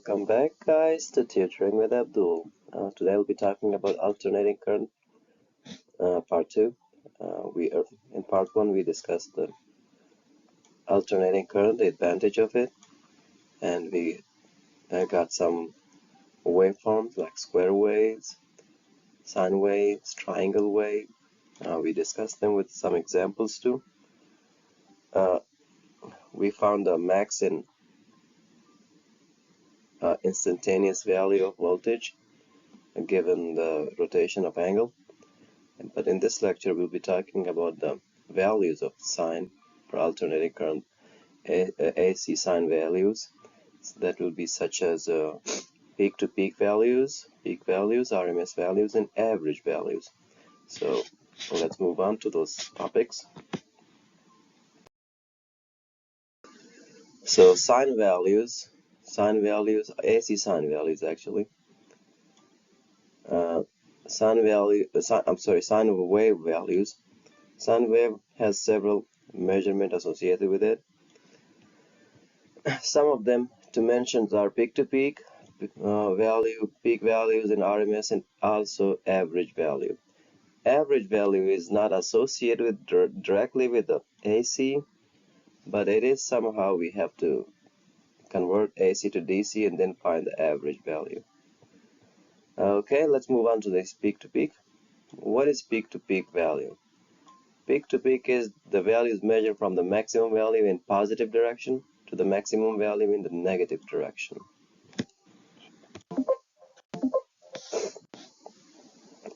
Welcome back, guys, to Tutoring with Abdul. Today we'll be talking about alternating current, part 2. In part 1 we discussed the alternating current, the advantage of it, and we got some waveforms like square waves, sine waves, triangle wave. We discussed them with some examples too. We found the max in instantaneous value of voltage given the rotation of angle. But in this lecture we'll be talking about the values of sine for alternating current, AC sine values. So that will be such as peak-to-peak values, peak values, RMS values, and average values. So let's move on to those topics. So sine values, AC sine values actually. Sine wave values. Sine wave has several measurements associated with it. Some of them to mention are peak-to-peak value, peak values in RMS, and also average value. Average value is not associated directly with the AC, but it is somehow we have to convert AC to DC and then find the average value. Okay, let's move on to this peak-to-peak. What is peak-to-peak value? Peak-to-peak is the values measured from the maximum value in positive direction to the maximum value in the negative direction.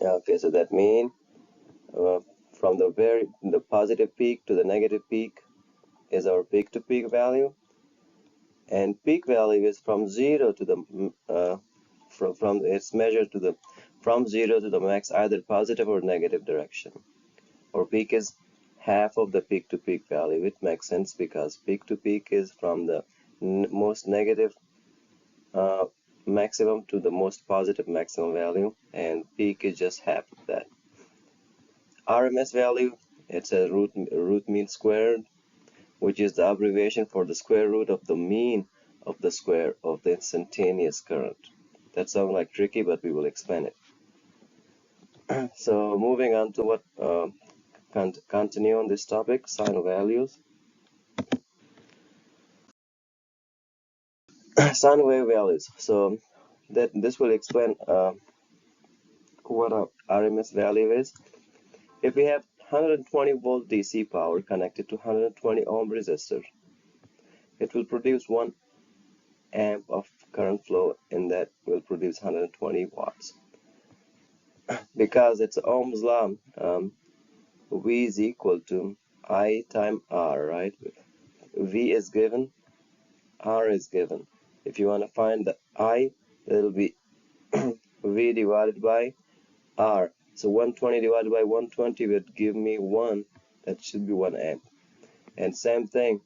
Okay, so that means from the positive peak to the negative peak is our peak-to-peak value, and peak value is from zero to the it's measured to the from zero to the max, either positive or negative direction. Or peak is half of the peak-to-peak value. It makes sense because peak-to-peak is from the most negative maximum to the most positive maximum value, and peak is just half of that. RMS value, it's a root mean squared, which is the abbreviation for the square root of the mean of the square of the instantaneous current. That sounds like tricky, but we will explain it. So moving on to what continue on this topic, sine values. Sine wave values. So this will explain what a RMS value is. If we have 120 volt DC power connected to 120 ohm resistor, it will produce 1 amp of current flow, and that will produce 120 watts. Because it's Ohm's law, V is equal to I times R, right? V is given, R is given. If you want to find the I, it will be V divided by R. So 120 divided by 120 would give me 1. That should be 1 amp. And same thing,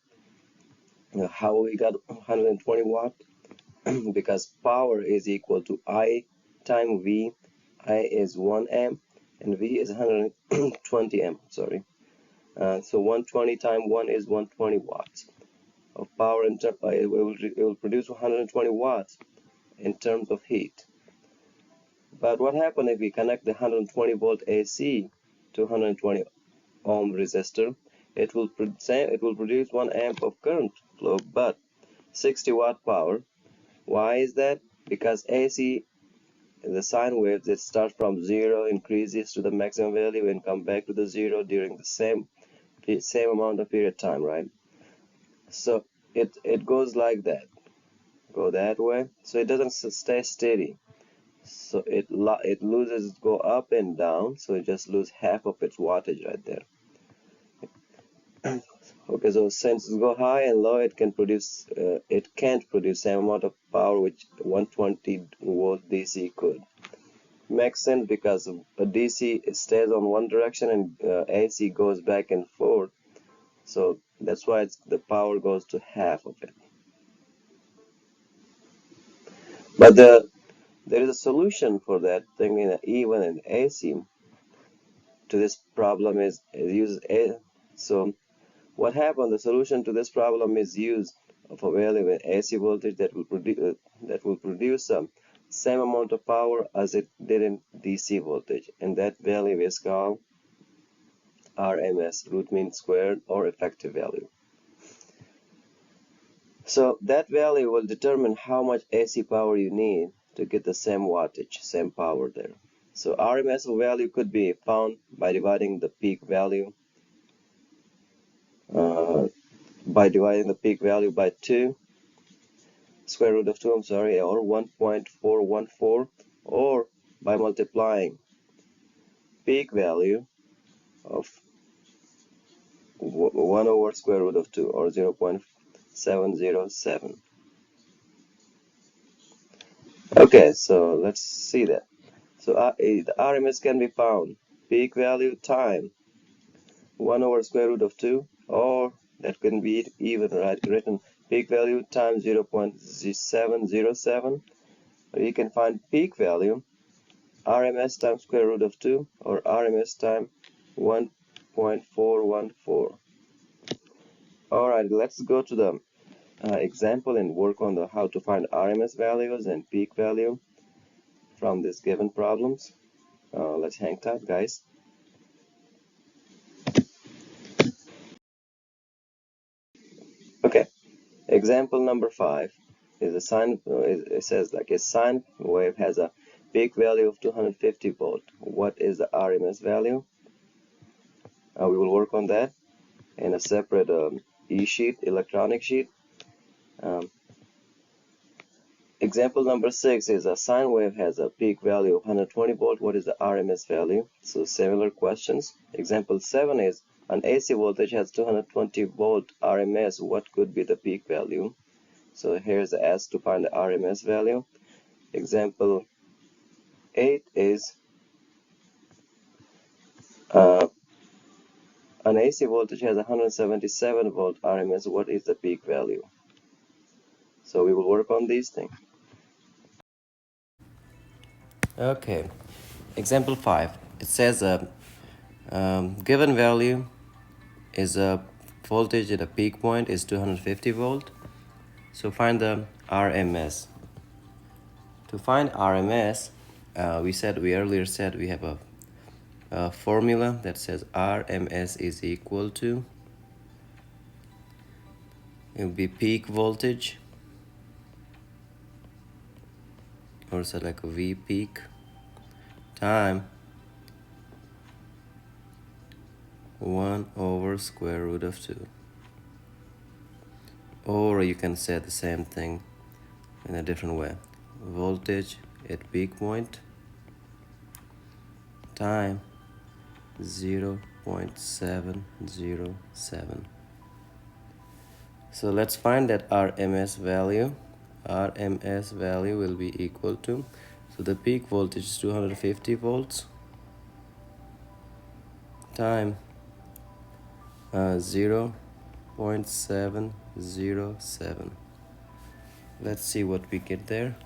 how we got 120 watt? Because power is equal to I times V. I is 1 amp and V is 120 amp, sorry. So 120 times 1 is 120 watts of power. It will produce 120 watts in terms of heat. But what happens if we connect the 120 volt AC to 120 ohm resistor? It will produce 1 amp of current flow, but 60 watt power. Why is that? Because AC, the sine waves, it starts from 0, increases to the maximum value, and come back to the 0 during the same amount of period of time, right? So it goes like that, go that way. So it doesn't stay steady. So it loses, go up and down. So it just loses half of its wattage right there. Okay, so since it go high and low, it can't produce same amount of power which 120 volt DC could. Makes sense because a DC stays on one direction and AC goes back and forth. So that's why the power goes to half of it. But there is a solution for that thing in even in AC. To this problem is uses a. So what happened? The solution to this problem is use of a value in AC voltage that will produce same amount of power as it did in DC voltage, and that value is called RMS, root mean squared, or effective value. So that value will determine how much AC power you need to get the same wattage, same power there. So RMS value could be found by dividing the peak value by 2, square root of 2, I'm sorry, or 1.414, or by multiplying peak value of 1 over square root of 2, or 0.707. Okay, so let's see that. So the RMS can be found peak value time 1 over square root of 2, or that can be even written peak value times 0.707, or you can find peak value RMS times square root of 2, or RMS times 1.414. Alright, let's go to the example and work on how to find RMS values and peak value from these given problems. Let's hang tight, guys. Okay, example number 5 is a sine. It says like a sine wave has a peak value of 250 volt. What is the RMS value? We will work on that in a separate e-sheet, electronic sheet. Example number 6 is a sine wave has a peak value of 120 volt. What is the RMS value? So similar questions. Example 7 is an AC voltage has 220 volt RMS. What could be the peak value? So here's asked to find the RMS value. Example 8 is an AC voltage has 177 volt RMS. What is the peak value? So we will work on these things. Okay, example 5. It says a given value is a voltage at a peak point is 250 volt. So find the RMS. To find RMS, we earlier said we have a formula that says RMS is equal to, it will be peak voltage, or so like a V peak, time 1 over square root of 2. Or you can say the same thing in a different way. Voltage at peak point time 0.707. So let's find that RMS value. RMS value will be equal to, so the peak voltage is 250 volts time 0.707. Let's see what we get there.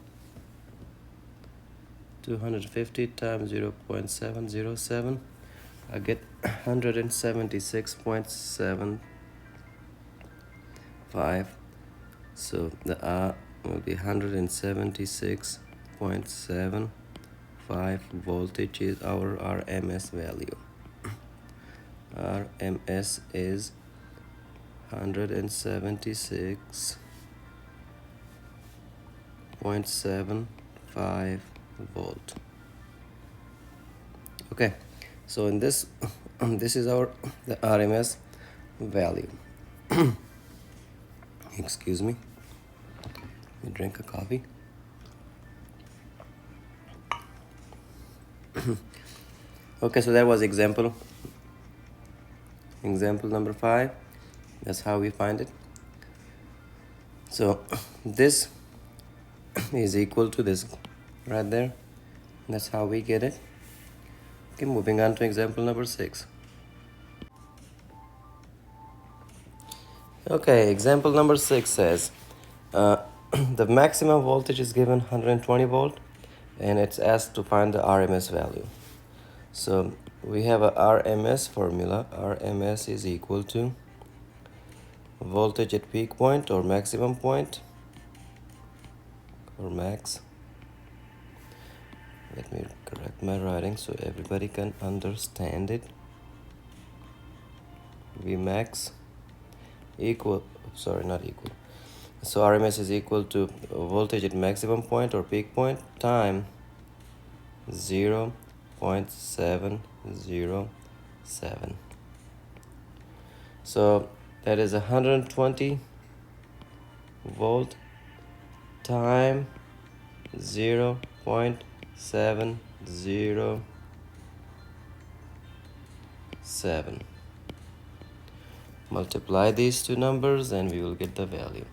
250 times 0.707, I get 176.75. So the R will be 176.75 voltage is our RMS value. RMS is 176.75 volt. Okay, so in this this is the RMS value. Excuse me, let me drink a coffee. Okay, so that was example number 5. That's how we find it. So this is equal to this right there. That's how we get it. Okay, moving on to example number 6. Okay, example number 6 says the maximum voltage is given 120 volt, and it's asked to find the RMS value. So we have a RMS formula. RMS is equal to voltage at peak point or maximum point or max. Let me correct my writing so everybody can understand it. Vmax equal, sorry, not equal. So RMS is equal to voltage at maximum point or peak point time 0.707. So that is 120 volt time 0.707. Multiply these two numbers and we will get the value.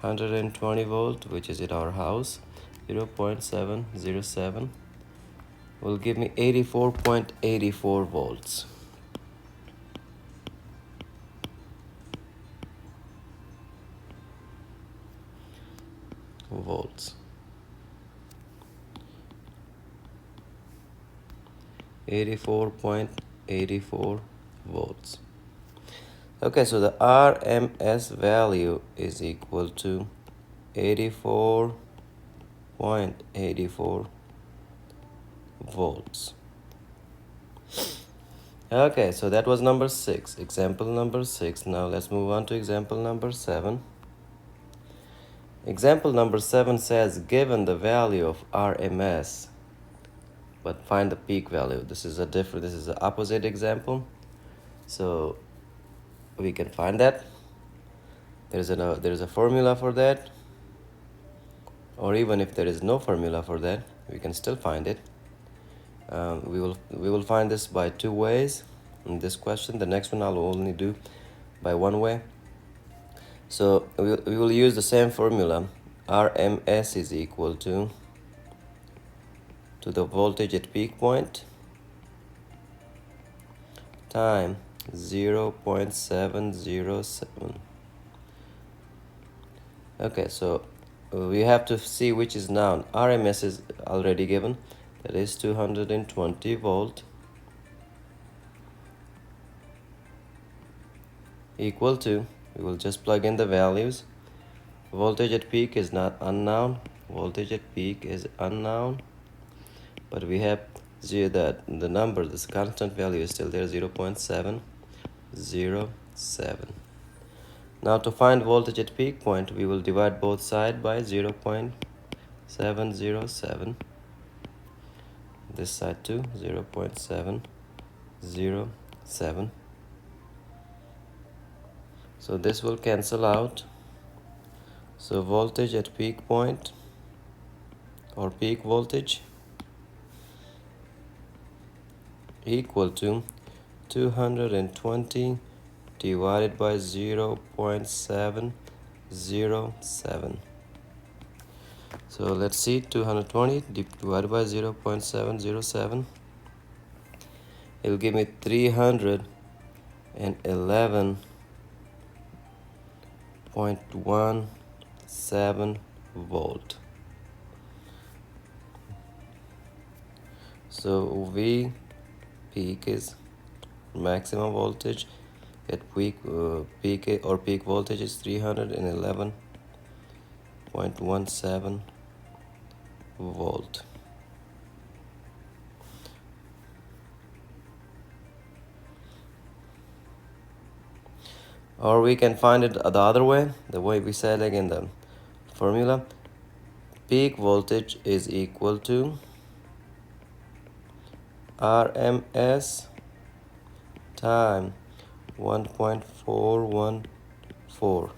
120 volt, which is in our house, 0.707 will give me 84.84 volts. Volts. 84.84 volts. Okay, so the RMS value is equal to 84.84 volts. Okay, so that was number 6, example number 6. Now let's move on to example number 7. Example number 7 says, given the value of RMS, but find the peak value. This is the opposite example. So we can find that. There's a formula for that. Or even if there is no formula for that, we can still find it. We will find this by 2 ways in this question. The next one I'll only do by 1 way. So we will use the same formula. RMS is equal to the voltage at peak point time 0.707. Okay, so we have to see which is noun. RMS is already given, that is 220 volt equal to, we will just plug in the values. Voltage at peak is not unknown. Voltage at peak is unknown, but we have the number, this constant value is still there, 0.707. Now to find voltage at peak point, we will divide both sides by 0.707. This side too, 0.707. So this will cancel out. So voltage at peak point or peak voltage equal to 220 divided by 0.707. So let's see, 220 divided by 0.707, it will give me 311.17 volt. So V peak is maximum voltage at peak peak voltage is 311.17 volt. Or we can find it the other way, the way we said like in the formula. Peak voltage is equal to RMS time 1.414.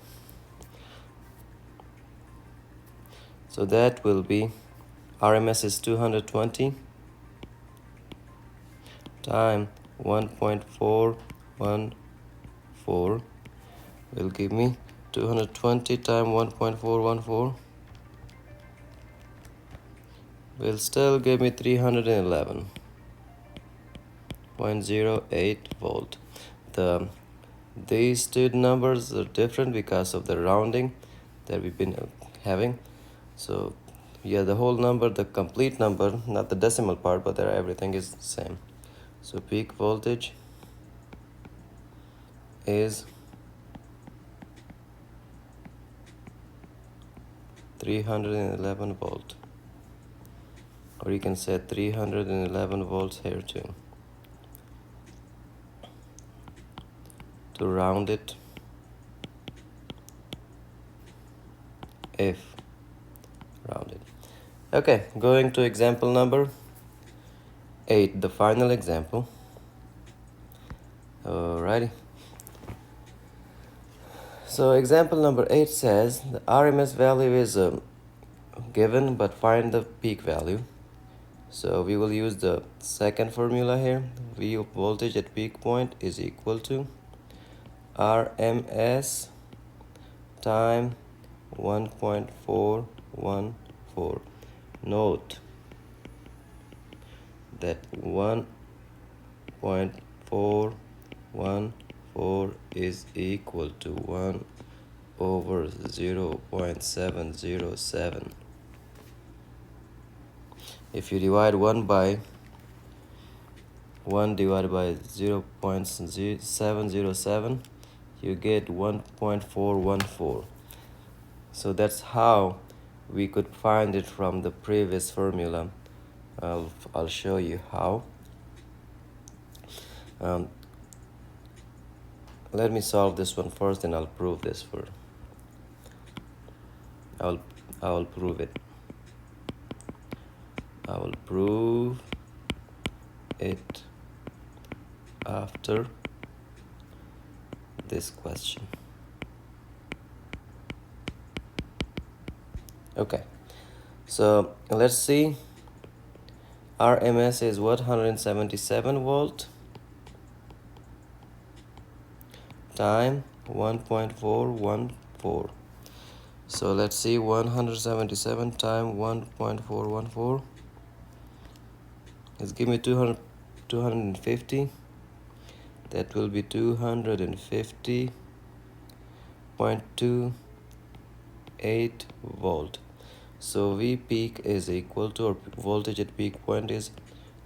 So that will be, RMS is 220 time 1.414 will give me 220 times 1.414 will still give me 311.08 volt. These two numbers are different because of the rounding that we've been having. So yeah, the whole number, the complete number, not the decimal part, but everything is the same. So peak voltage is 311 volt, or you can say 311 volts here too, to round it, if rounded. Okay, going to example number 8, the final example. Alrighty. So example number 8 says the RMS value is given, but find the peak value. So we will use the second formula here. V of voltage at peak point is equal to RMS time 1.414. Note that 1.414 is equal to 1 over 0.707. If you divide 1 divided by 0.707, you get 1.414. So that's how we could find it from the previous formula. I'll show you how. Let me solve this one first, and I'll prove this for. I'll prove it. I will prove it after this question. Okay, so let's see. RMS is what? 177 volt time 1.414. So let's see, 177 times 1.414 is give me 250. That will be 250.28 volt. So V peak is equal to, or voltage at peak point is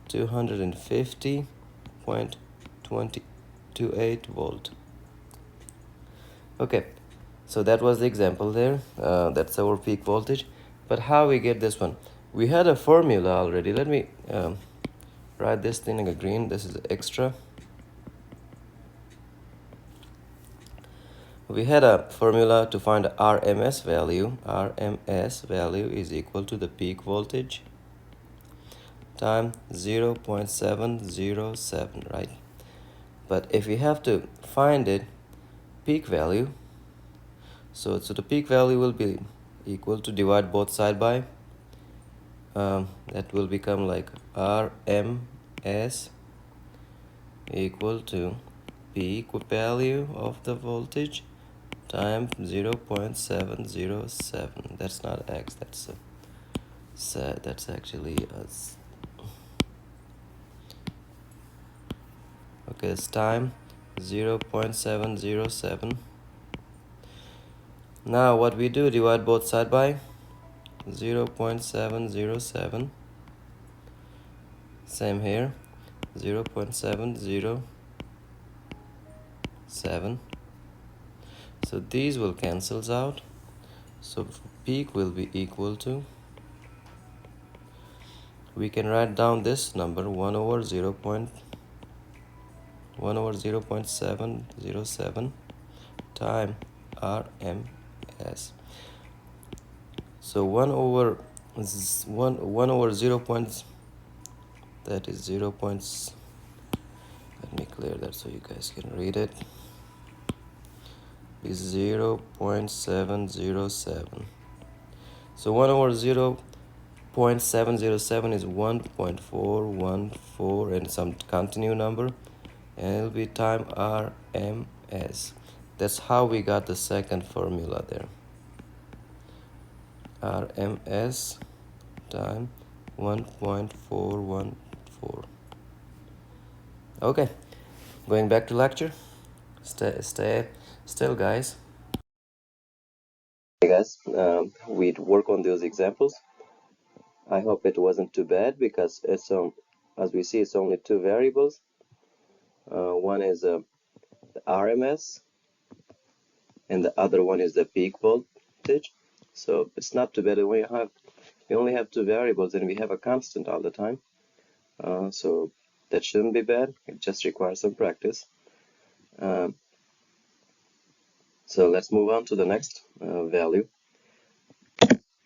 250.28 volt. Okay, so that was the example there. That's our peak voltage. But how we get this one? We had a formula already. Let me write this thing in green. This is extra. We had a formula to find RMS value. RMS value is equal to the peak voltage time 0.707, right? But if we have to find it, peak value, so the peak value will be equal to divide both side by, that will become like RMS equal to peak value of the voltage times 0.707. That's not X, that's actually okay, it's time 0.707. Now what we do, divide both side by 0.707. Same here, 0.707. So these will cancels out. So peak will be equal to, we can write down this number 1 over 0.707 time RMS. So 1 over 0. That is 0. Let me clear that so you guys can read it. Is 0.707. So 1 over 0.707 is 1.414 and some continue number, and it'll be time RMS. That's how we got the second formula there. RMS time 1.414. Okay, going back to lecture. Stay still, guys. Hey guys, we'd work on those examples. I hope it wasn't too bad, because it's as we see, it's only two variables. One is the RMS, and the other one is the peak voltage. So it's not too bad. We only have two variables and we have a constant all the time. So that shouldn't be bad. It just requires some practice. So let's move on to the next value.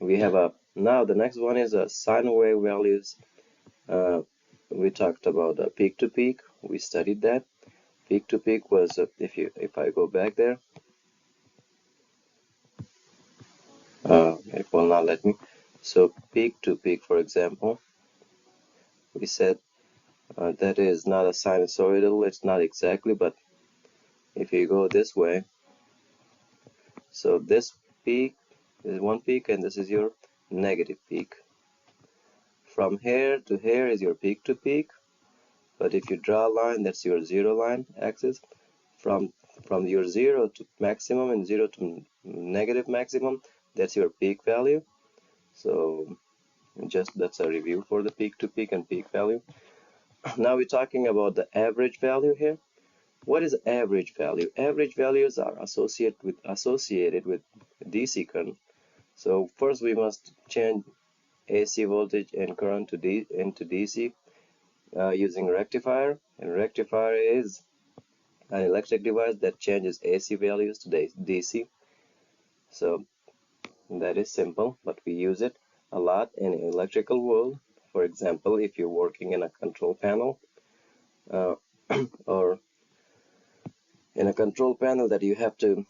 We have now the next one is sine wave values. We talked about peak to peak. We studied that. Peak to peak was if I go back there, it will not let me. So peak to peak, for example, we said that is not a sinusoidal. It's not exactly, but if you go this way, so this peak is one peak, and this is your negative peak. From here to here is your peak to peak. But if you draw a line, that's your zero line axis. From your zero to maximum and zero to negative maximum, that's your peak value. So just that's a review for the peak to peak and peak value. Now we're talking about the average value here. What is average value? Average values are associated with DC current. So first we must change AC voltage and current into DC using rectifier, and rectifier is an electric device that changes AC values to DC. So that is simple, but we use it a lot in electrical world. For example, if you're working in a control panel or in a control panel that you have to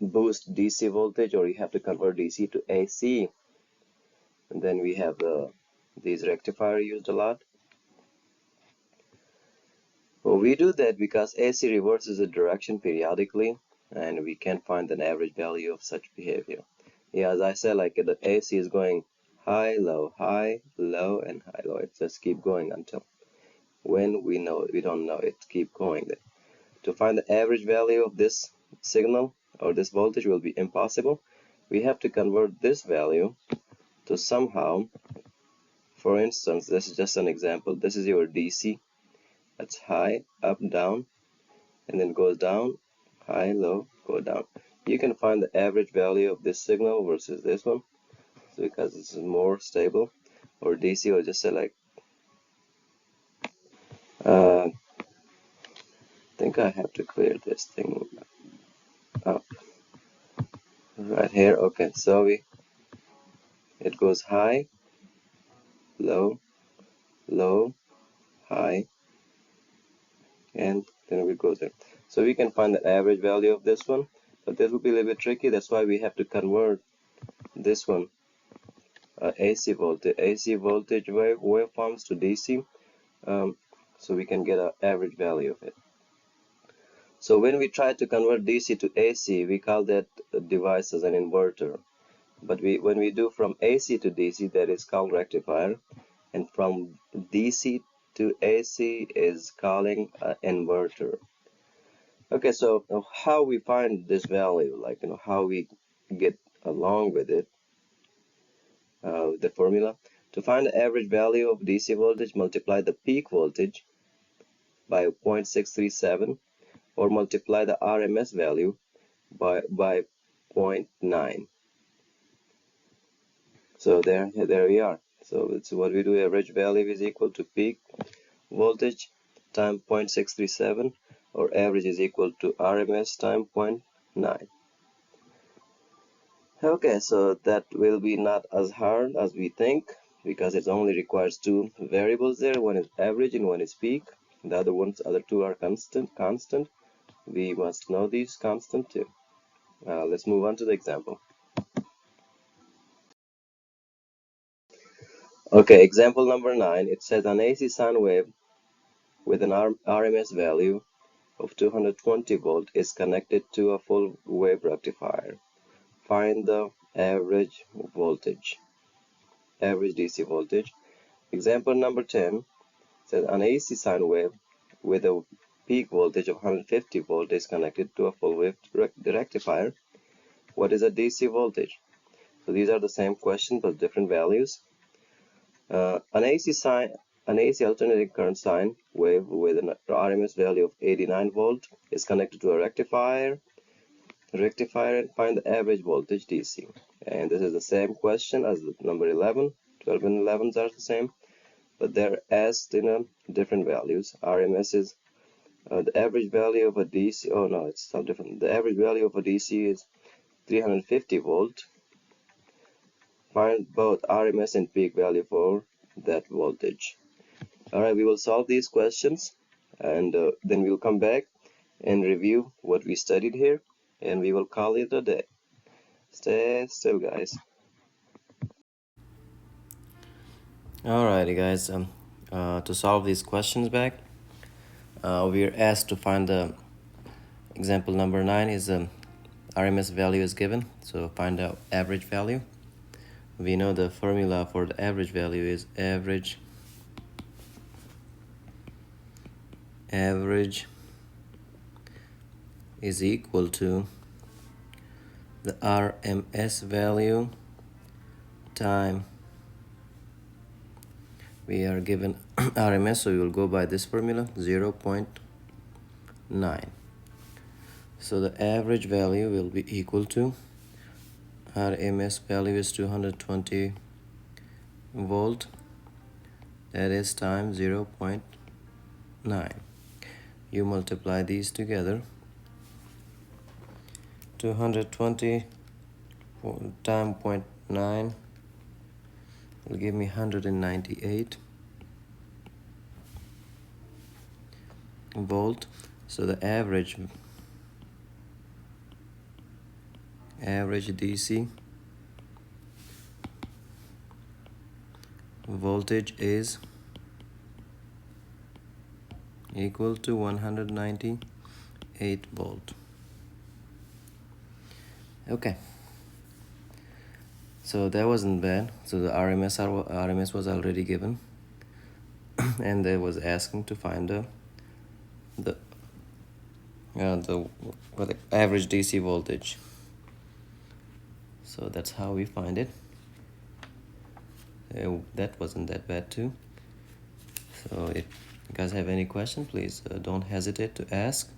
boost DC voltage, or you have to convert DC to AC, and then we have these rectifiers used a lot. Well, we do that because AC reverses the direction periodically, and we can find an average value of such behavior. Yeah, as I said, like the AC is going high, low, and high, low. It just keep going until when we don't know it keep going. To find the average value of this signal or this voltage will be impossible. We have to convert this value to somehow. For instance, this is just an example. This is your DC. That's high, up, down, and then goes down, high, low, go down. You can find the average value of this signal versus this one, so because this is more stable, or DC, or just select. I think I have to clear this thing up right here. Okay, so it goes high, low, low, high, and then we go there. So we can find the average value of this one, but this will be a little bit tricky. That's why we have to convert this one AC voltage waveforms to DC, so we can get an average value of it. So when we try to convert DC to AC, we call that device as an inverter. But when we do from AC to DC, that is called rectifier, and from DC to AC is calling an inverter. Okay, so how we find this value, like how we get along with it, the formula. To find the average value of DC voltage, multiply the peak voltage by 0.637, or multiply the RMS value by 0.9. So there we are. So it's what we do. Average value is equal to peak voltage times 0.637, or average is equal to RMS times 0.9. Okay, so that will be not as hard as we think, because it only requires two variables there. One is average and one is peak. The other two are constant. We must know these constant too. Let's move on to the example. Okay, example number 9. It says an AC sine wave with an RMS value of 220 volt is connected to a full wave rectifier. Find the average voltage, average DC voltage. Example number 10 says an AC sine wave with a peak voltage of 150 volt is connected to a full wave rectifier. What is a DC voltage? So these are the same question but different values. An AC alternating current sine wave with an RMS value of 89 volt is connected to a rectifier. rectifier and find the average voltage DC. And this is the same question as the number 11. 12 and 11s are the same, but they're asked in different values. RMS is the average value of a DC. Oh no, it's some different. The average value of a DC is 350 volt. Find both RMS and peak value for that voltage. Alright, we will solve these questions and then we'll come back and review what we studied here, and we will call it a day. Stay still, guys. Alrighty, guys. To solve these questions back, we are asked to find the example number 9 is RMS value is given, so find the average value. We know the formula for the average value is average is equal to the RMS value time. We are given RMS, so we will go by this formula, 0.9. So the average value will be equal to RMS value is 220 volt, that is times 0.9. You multiply these together, 220 times 0.9 will give me 198 volt. So the average DC voltage is equal to 198 volt. Okay, so that wasn't bad. So the RMS was already given and they was asking to find the average DC voltage. So that's how we find it. That wasn't that bad too. So if you guys have any question, please don't hesitate to ask.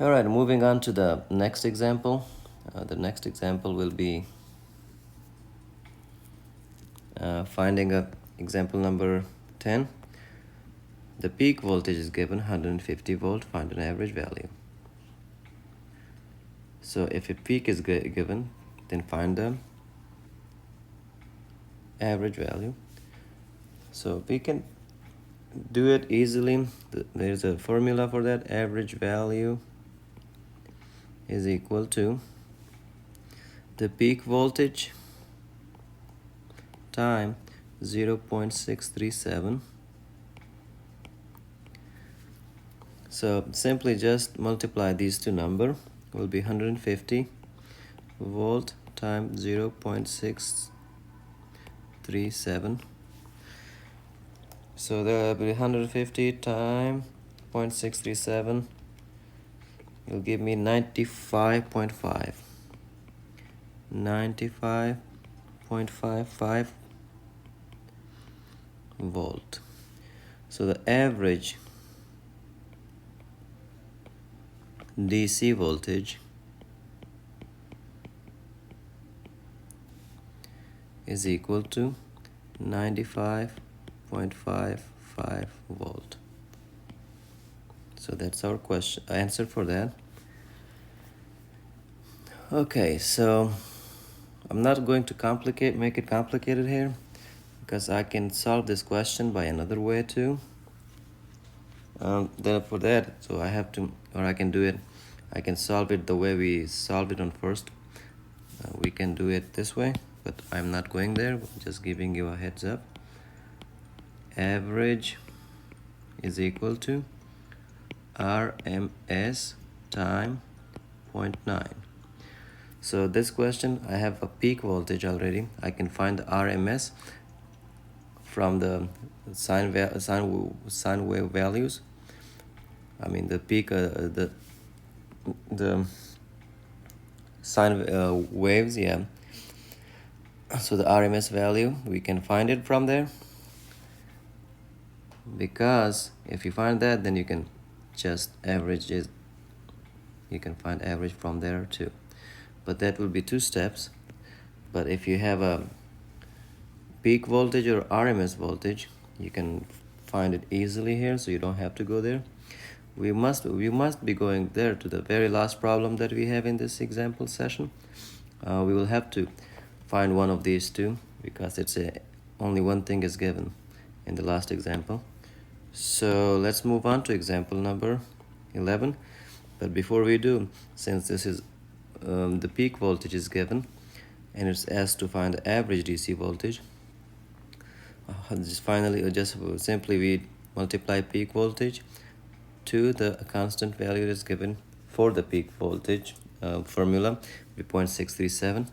Alright, moving on to the next example. The next example will be finding example number 10. The peak voltage is given 150 volt, find an average value. So if a peak is given, then find the average value. So we can do it easily. There's a formula for that. Average value is equal to the peak voltage time 0.637. So simply just multiply these two numbers, will be 150 volt times 0.637. So there will be 150 times 0.637 will give me 95.55 volt. So the average DC voltage is equal to 95.55 volt. So that's our answer for that. Okay, so I'm not going to make it complicated here, because I can solve this question by another way too. Then for that, so I can do it. I can solve it the way we solved it on first. We can do it this way, but I'm not going there. I'm just giving you a heads up. Average is equal to RMS time 0.9. So this question, I have a peak voltage already. I can find the RMS from the sine wave values. I mean the peak, the sine waves, yeah. So the RMS value, we can find it from there. because if you find that, then you can just average it. You can find average from there too, but that will be 2 steps. But if you have a peak voltage or RMS voltage, you can find it easily here, so you don't have to go there. We must be going there to the very last problem that we have in this example session. We will have to find one of these two because only one thing is given in the last example. So let's move on to example number 11. But before we do, since this is the peak voltage is given and it's asked to find the average DC voltage, just simply we multiply peak voltage to the constant value that's given for the peak voltage formula, be 0.637,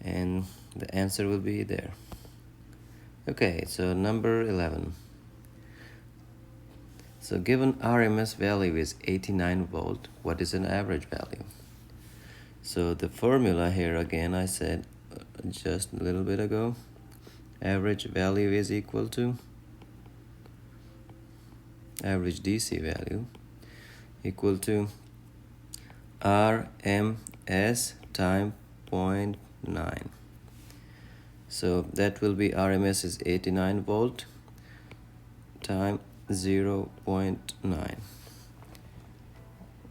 and the answer will be there. Okay, so number 11. So given RMS value is 89 volt, what is an average value? So the formula here, again, I said just a little bit ago, average value is equal to average DC value equal to RMS times 0.9. So that will be RMS is 89 volt times 0.9.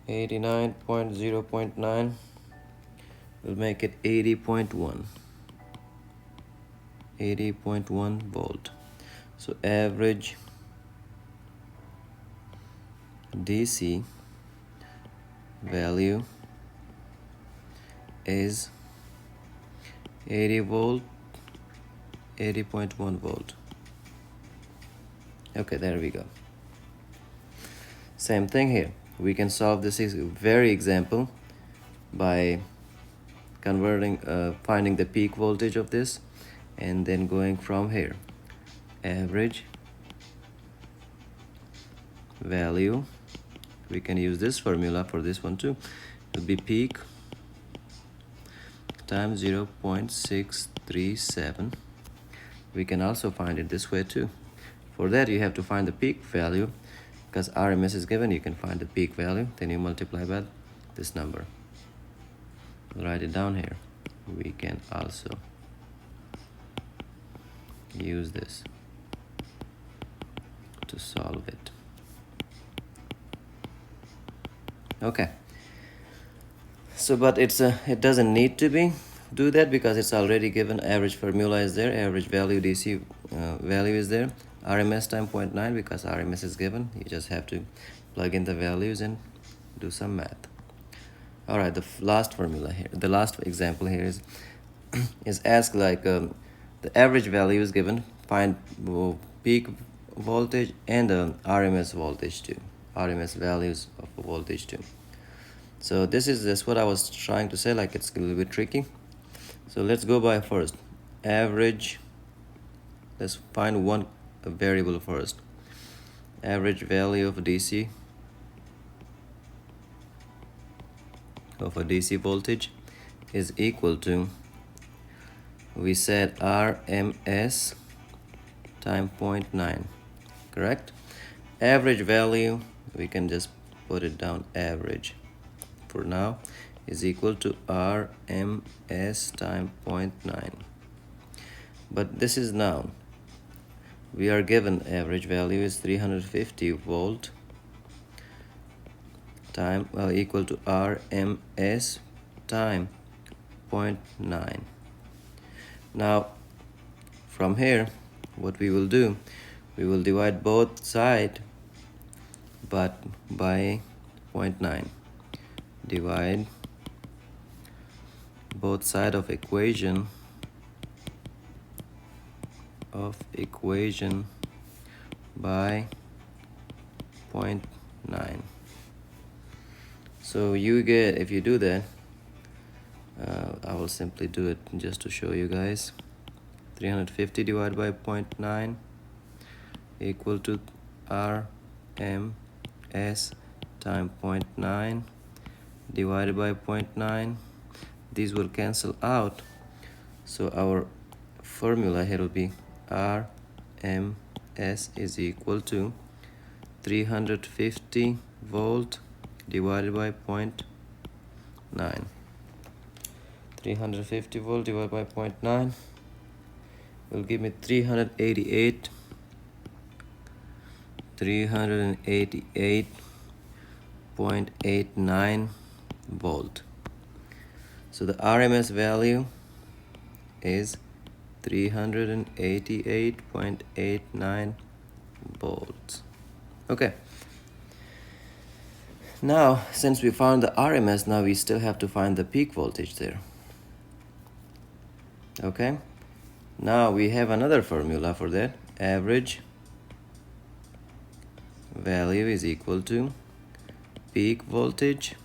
89.0.9 will make it 80.1. 80.1 volt. So average DC value is 80 volt, 80.1 volt. Okay, there we go. Same thing here. We can solve this very example by finding the peak voltage of this and then going from here. Average value, we can use this formula for this one too. It will be peak times 0.637. We can also find it this way too. For that, you have to find the peak value. Because RMS is given, you can find the peak value, then you multiply by this number. Write it down here. We can also use this to solve it. Okay. So, but it doesn't need to do that because it's already given. Average formula is there, average value DC value is there. RMS times 0.9 because RMS is given. You just have to plug in the values and do some math. All right, the last formula here, the last example here is asked like the average value is given. Find peak voltage and RMS voltage too. RMS values of voltage too. So this is just what I was trying to say. Like it's a little bit tricky. So let's go by first average. Let's find one variable first. Average value of DC of a DC voltage is equal to, we said RMS times 0.9, correct? Average value, we can just put it down, average for now, is equal to RMS times 0.9. But this is now. We are given average value is 350 volt time equal to RMS time 0.9. Now from here, what we will do, we will divide both sides but by 0.9. Divide both sides of equation by 0.9. So you get, if you do that, I will simply do it just to show you guys. 350 divided by 0.9 equal to RMS times 0.9 divided by 0.9. These will cancel out, so our formula here will be RMS RMS is equal to 350 volt divided by 0.9. 350 volt divided by 0.9 will give me 388.89 volt. So the RMS value is 388.89 volts. Okay. Now, since we found the RMS, now we still have to find the peak voltage there. Okay. Now we have another formula for that. Average value is equal to peak voltage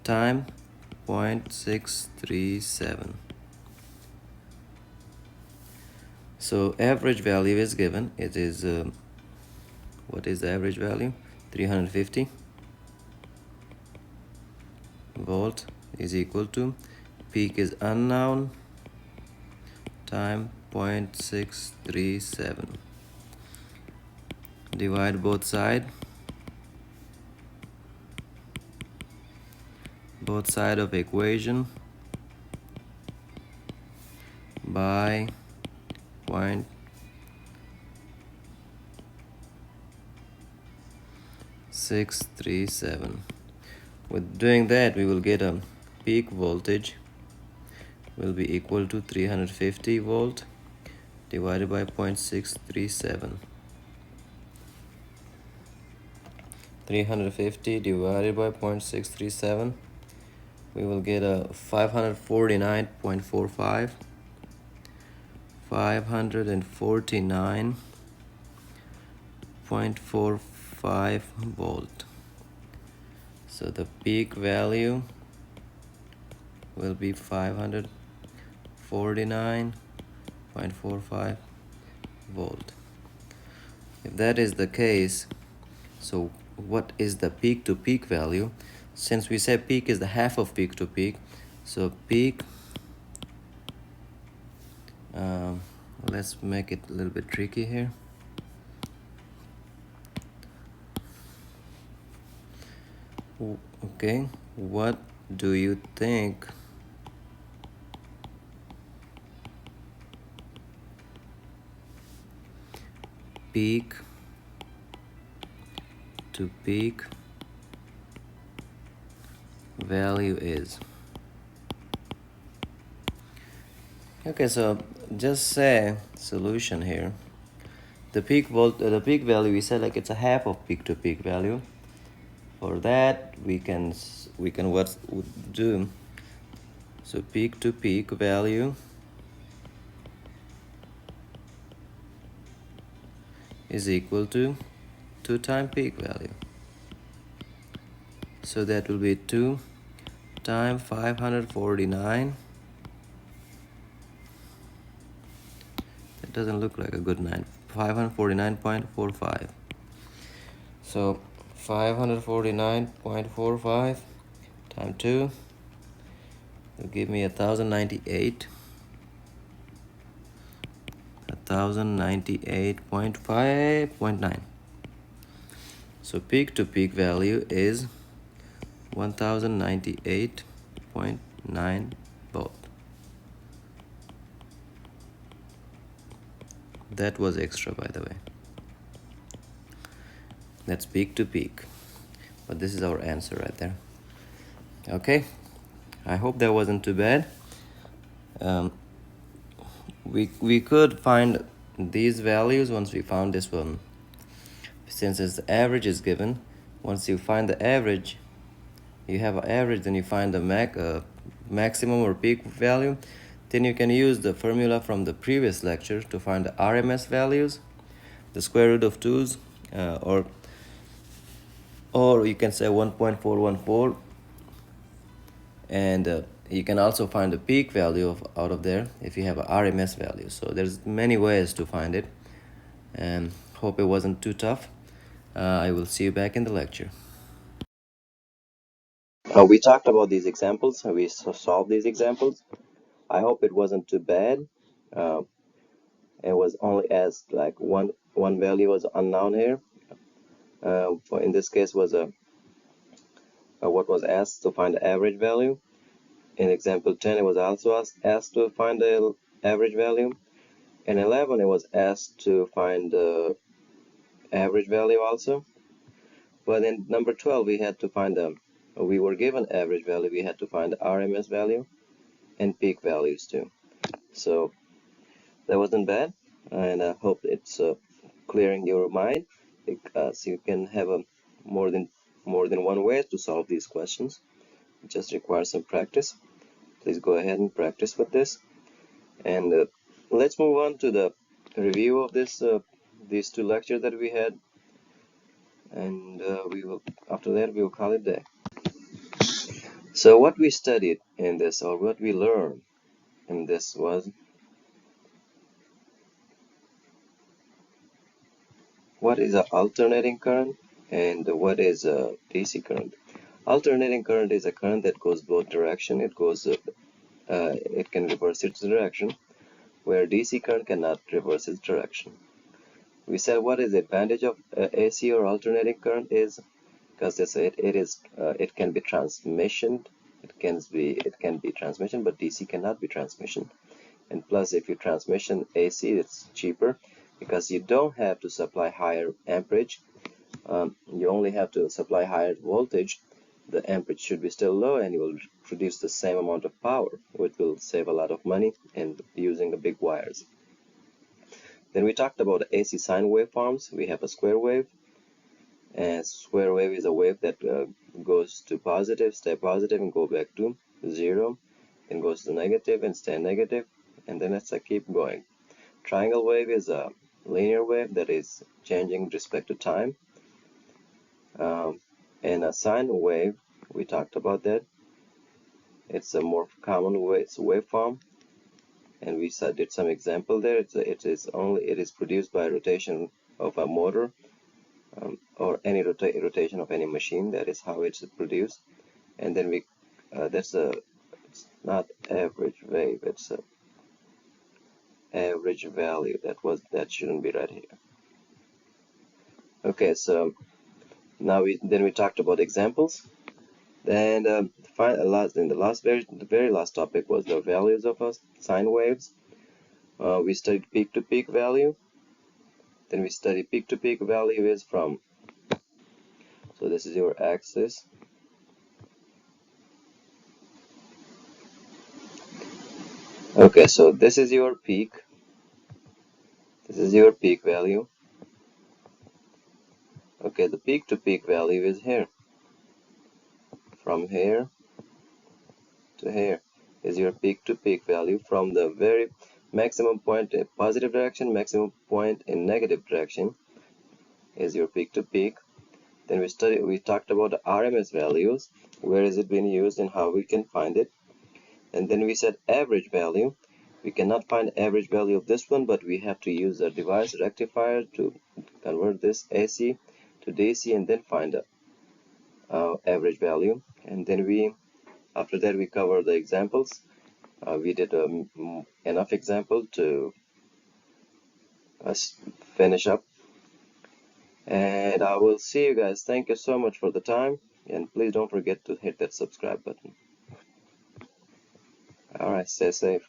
time 0.637. So average value is given. It is what is the average value? 350 volt is equal to peak is unknown, time 0.637. Divide both sides of equation by 0.637. With doing that, we will get a peak voltage will be equal to 350 volt divided by 0.637. 350 divided by 0.637, we will get a 549.45. 549.45 volt. So the peak value will be 549.45 volt. If that is the case, so what is the peak to peak value? Since we said peak is the half of peak to peak, so peak, let's make it a little bit tricky here. Okay, what do you think peak to peak value is? Okay, so just say solution here. The peak value, we said like it's a half of peak to peak value. For that, we can what do? So peak to peak value is equal to 2 times peak value. So that will be 2 times 549. That doesn't look like a good 549.45. So 549.45 times 2 will give me 1098. 1098.5.9. So peak to peak value is 1098.9 volt. That was extra, by the way. That's peak to peak. But this is our answer right there. Okay, I hope that wasn't too bad. We could find these values once we found this one. Since the average is given, once you find the average, you have an average, then you find the maximum or peak value, then you can use the formula from the previous lecture to find the RMS values, the square root of 2's, or you can say 1.414, and you can also find the peak value out of there if you have a RMS value. So there's many ways to find it, and hope it wasn't too tough. I will see you back in the lecture. We talked about these examples, we solved these examples. I hope it wasn't too bad. and was only asked like one value was unknown here. For in this case was what was asked to find the average value. In example 10, it was also asked to find the average value. In 11, it was asked to find the average value also. But in number 12, we had to find we were given average value, we had to find the RMS value and peak values too. So that wasn't bad, and I hope it's clearing your mind, because you can have more than one way to solve these questions. It just requires some practice. Please go ahead and practice with this. And let's move on to the review of these two lectures that we had, and after that we will call it day. So what we studied in this, or what we learned in this, was what is an alternating current and what is a DC current. Alternating current is a current that goes both direction. It can reverse its direction, where DC current cannot reverse its direction. We said what is the advantage of AC or alternating current is because it can be transmission. It can be transmission, but DC cannot be transmission. And plus, if you transmission AC, it's cheaper because you don't have to supply higher amperage. You only have to supply higher voltage. The amperage should be still low, and you will produce the same amount of power, which will save a lot of money in using the big wires. Then we talked about AC sine waveforms. We have a square wave. And square wave is a wave that goes to positive, stay positive, and go back to 0, and goes to negative and stay negative, and then let's keep going. Triangle wave is a linear wave that is changing with respect to time. And a sine wave, we talked about that. It's a more common waveform, and we did some example there. It is produced by rotation of a motor. Or any rotation of any machine. That is how it's produced. And then it's not average wave, it's a average value. That shouldn't be right here. Okay, so now we talked about examples. Then the very last topic was the values of sine waves. We studied peak to peak value. Then we studied peak to peak value is from, so this is your axis. Okay, so this is your peak. This is your peak value. Okay, the peak to peak value is here. From here to here is your peak to peak value from the very maximum point in positive direction, maximum point in negative direction is your peak to peak. Then we talked about the RMS values, where is it being used and how we can find it. And then we said average value. We cannot find average value of this one, but we have to use a device rectifier to convert this AC to DC and then find the average value. And then after that we cover the examples. We did enough example to finish up. And I will see you guys. Thank you so much for the time, and please don't forget to hit that subscribe button. Alright, stay safe.